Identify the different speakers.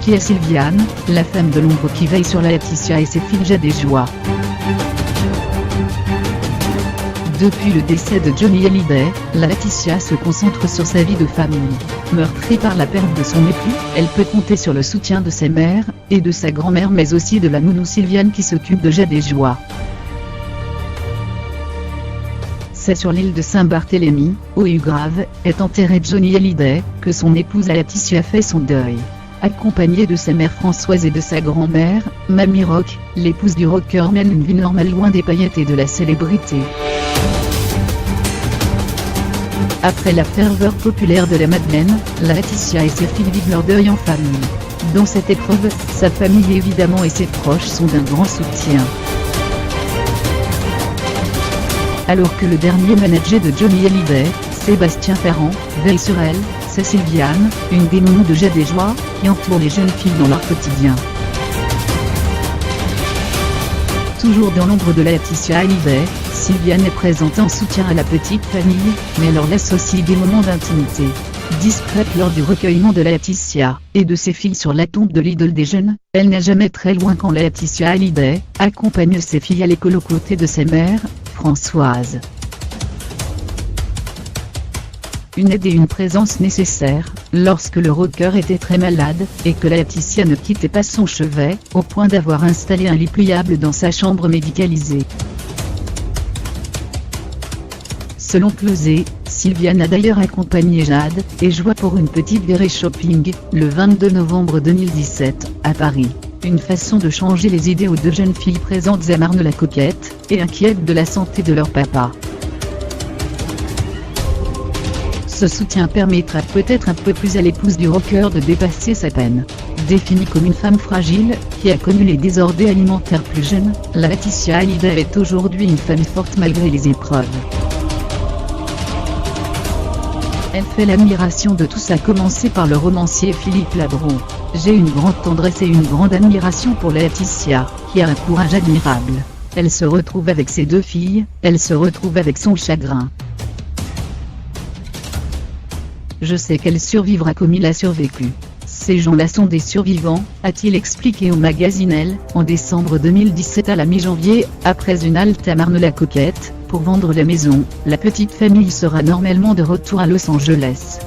Speaker 1: qui est Sylviane, la femme de l'ombre qui veille sur Laetitia et ses filles Jade et Joie. Depuis le décès de Johnny Hallyday, Laetitia se concentre sur sa vie de famille. Meurtrie par la perte de son époux, elle peut compter sur le soutien de ses mères, et de sa grand-mère mais aussi de la nounou Sylviane qui s'occupe de Jade et Joie. C'est sur l'île de Saint-Barthélemy, au Hugrave, est enterré Johnny Hallyday, que son épouse Laetitia fait son deuil. Accompagnée de sa mère Françoise et de sa grand-mère, Mamie Rock, l'épouse du rocker mène une vie normale loin des paillettes et de la célébrité. Après la ferveur populaire de la Madeleine, Laetitia et ses filles vivent leur deuil en famille. Dans cette épreuve, sa famille évidemment et ses proches sont d'un grand soutien. Alors que le dernier manager de Johnny Hallyday, Sébastien Ferrand, veille sur elle, c'est Sylviane, une des nounous de Jade et Joie, qui entoure les jeunes filles dans leur quotidien. Toujours dans l'ombre de Laetitia Hallyday, Sylviane est présente en soutien à la petite famille, mais elle leur laisse aussi des moments d'intimité. Discrète lors du recueillement de Laetitia, et de ses filles sur la tombe de l'idole des jeunes, elle n'est jamais très loin quand Laetitia Hallyday accompagne ses filles à l'école aux côtés de ses mères, Françoise. Une aide et une présence nécessaires, lorsque le rocker était très malade, et que Laetitia ne quittait pas son chevet, au point d'avoir installé un lit pliable dans sa chambre médicalisée. Selon Closet, Sylviane a d'ailleurs accompagné Jade et Joie pour une petite virée shopping, le 22 novembre 2017, à Paris. Une façon de changer les idées aux deux jeunes filles présentes à Marne-la-Coquette, et inquiètes de la santé de leur papa. Ce soutien permettra peut-être un peu plus à l'épouse du rocker de dépasser sa peine. Définie comme une femme fragile, qui a connu les désordres alimentaires plus jeunes, Laetitia Hallyday est aujourd'hui une femme forte malgré les épreuves. Elle fait l'admiration de tous à commencer par le romancier Philippe Labro. J'ai une grande tendresse et une grande admiration pour Laetitia, qui a un courage admirable. Elle se retrouve avec ses deux filles, elle se retrouve avec son chagrin. Je sais qu'elle survivra comme il a survécu. Ces gens-là sont des survivants, a-t-il expliqué au magazine Elle, en décembre 2017 à la mi-janvier, après une halte à Marne-la-Coquette, pour vendre la maison. La petite famille sera normalement de retour à Los Angeles.